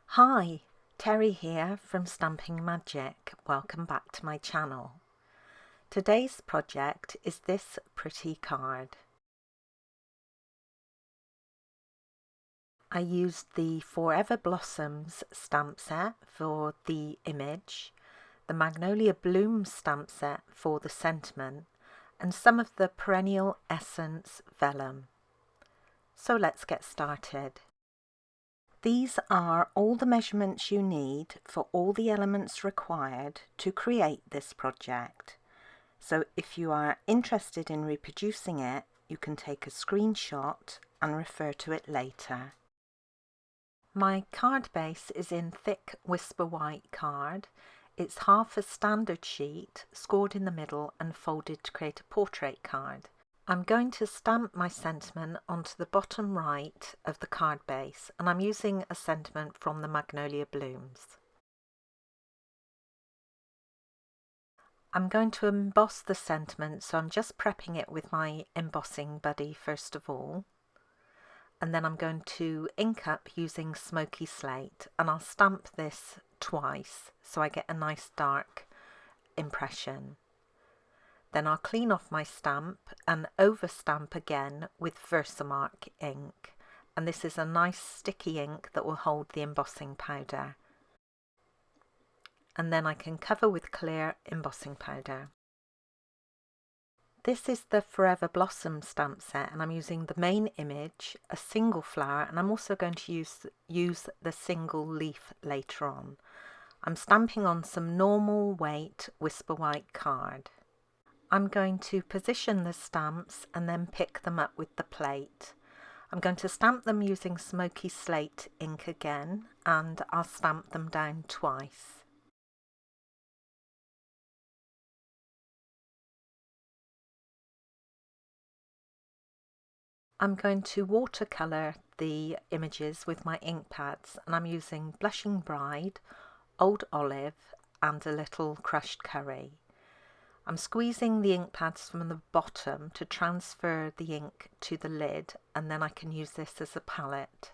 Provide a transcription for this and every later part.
Hi, Teri here from Stamping Magic. Welcome back to my channel. Today's project is this pretty card. I used the Forever Blossoms stamp set for the image, the Magnolia Bloom stamp set for the sentiment, and some of the Perennial Essence vellum. So let's get started. These are all the measurements you need for all the elements required to create this project. So if you are interested in reproducing it, you can take a screenshot and refer to it later. My card base is in thick Whisper White card. It's half a standard sheet, scored in the middle and folded to create a portrait card. I'm going to stamp my sentiment onto the bottom right of the card base, and I'm using a sentiment from the Magnolia Blooms. I'm going to emboss the sentiment, so I'm just prepping it with my embossing buddy first of all. And then I'm going to ink up using smoky slate, and I'll stamp this twice so I get a nice dark impression. Then I'll clean off my stamp and overstamp again with Versamark ink, and this is a nice sticky ink that will hold the embossing powder. And then I can cover with clear embossing powder. This is the Forever Blossom stamp set, and I'm using the main image, a single flower, and I'm also going to use the single leaf later on. I'm stamping on some normal weight Whisper White card. I'm going to position the stamps and then pick them up with the plate. I'm going to stamp them using smoky slate ink again, and I'll stamp them down twice. I'm going to watercolour the images with my ink pads, and I'm using Blushing Bride, Old Olive and a little crushed curry. I'm squeezing the ink pads from the bottom to transfer the ink to the lid, and then I can use this as a palette.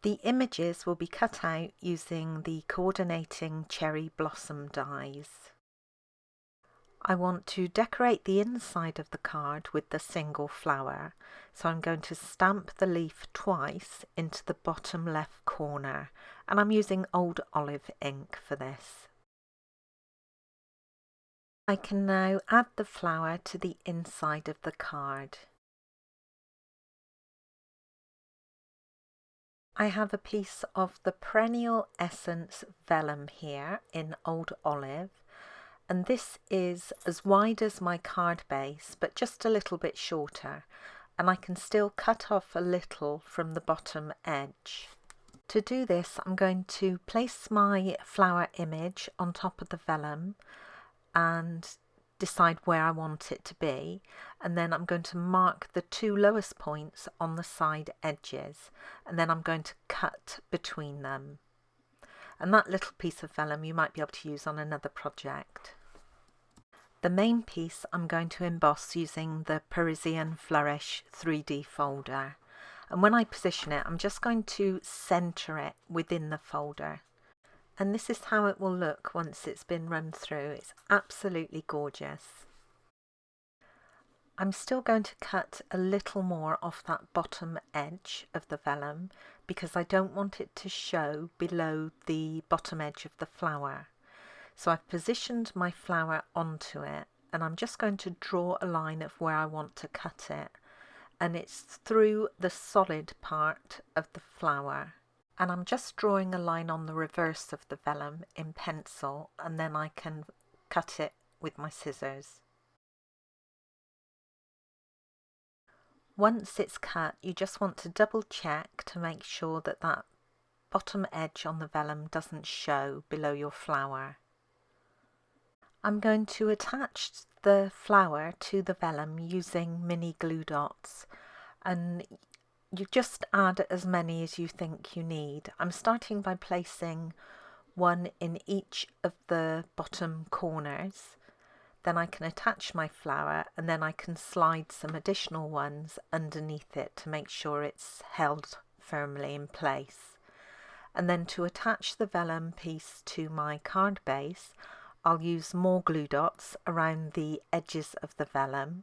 The images will be cut out using the coordinating cherry blossom dies. I want to decorate the inside of the card with the single flower, so I'm going to stamp the leaf twice into the bottom left corner, and I'm using Old Olive ink for this. I can now add the flower to the inside of the card. I have a piece of the Perennial Essence vellum here in Old Olive, and this is as wide as my card base but just a little bit shorter, and I can still cut off a little from the bottom edge. To do this, I'm going to place my flower image on top of the vellum and decide where I want it to be, and then I'm going to mark the two lowest points on the side edges, and then I'm going to cut between them. And that little piece of vellum you might be able to use on another project. The main piece I'm going to emboss using the Parisian Flourish 3D folder, and when I position it I'm just going to centre it within the folder. And this is how it will look once it's been run through. It's absolutely gorgeous. I'm still going to cut a little more off that bottom edge of the vellum because I don't want it to show below the bottom edge of the flower. So I've positioned my flower onto it, and I'm just going to draw a line of where I want to cut it, and it's through the solid part of the flower. And I'm just drawing a line on the reverse of the vellum in pencil, and then I can cut it with my scissors. Once it's cut, you just want to double check to make sure that that bottom edge on the vellum doesn't show below your flower. I'm going to attach the flower to the vellum using mini glue dots, and you just add as many as you think you need. I'm starting by placing one in each of the bottom corners. Then I can attach my flower, and then I can slide some additional ones underneath it to make sure it's held firmly in place. And then to attach the vellum piece to my card base, I'll use more glue dots around the edges of the vellum.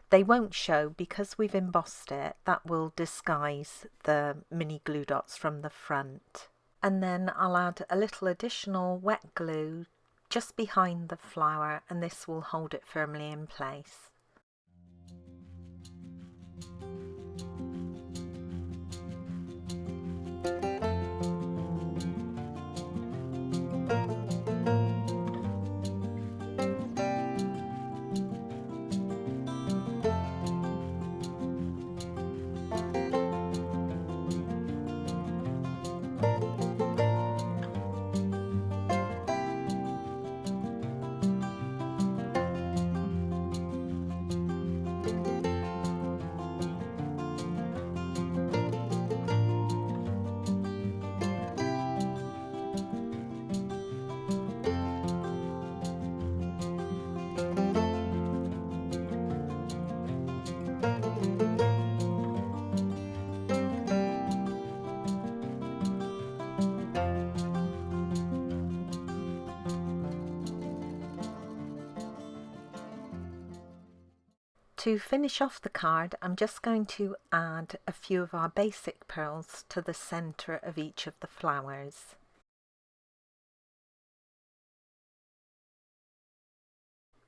They won't show because we've embossed it. That will disguise the mini glue dots from the front. And then I'll add a little additional wet glue just behind the flower, and this will hold it firmly in place. To finish off the card, I'm just going to add a few of our basic pearls to the centre of each of the flowers.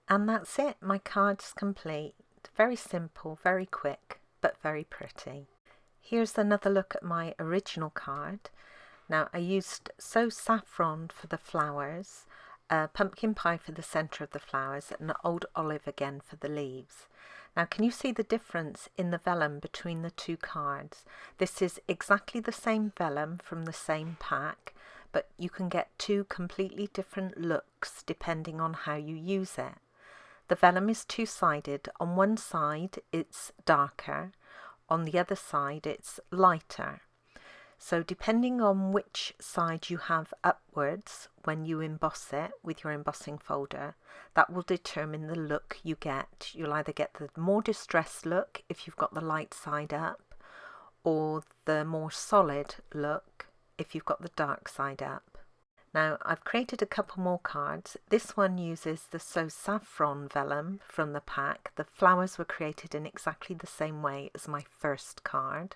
And that's it, my card's complete. Very simple, very quick, but very pretty. Here's another look at my original card. Now I used So Saffron for the flowers, pumpkin pie for the centre of the flowers, and Old Olive again for the leaves. Now can you see the difference in the vellum between the two cards? This is exactly the same vellum from the same pack, but you can get two completely different looks depending on how you use it. The vellum is two-sided. On one side it's darker, on the other side it's lighter. So depending on which side you have upwards when you emboss it with your embossing folder, that will determine the look you get. You'll either get the more distressed look if you've got the light side up, or the more solid look if you've got the dark side up. Now I've created a couple more cards. This one uses the So Saffron vellum from the pack. The flowers were created in exactly the same way as my first card.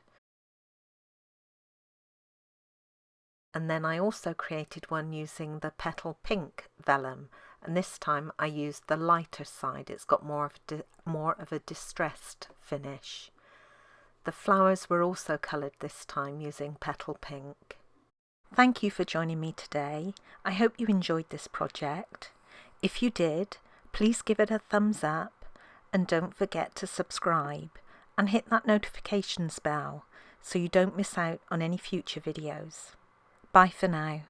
And then I also created one using the Petal Pink vellum, and this time I used the lighter side. It's got more of a distressed finish. The flowers were also coloured this time using Petal Pink. Thank you for joining me today. I hope you enjoyed this project. If you did, please give it a thumbs up and don't forget to subscribe and hit that notifications bell so you don't miss out on any future videos. Bye for now.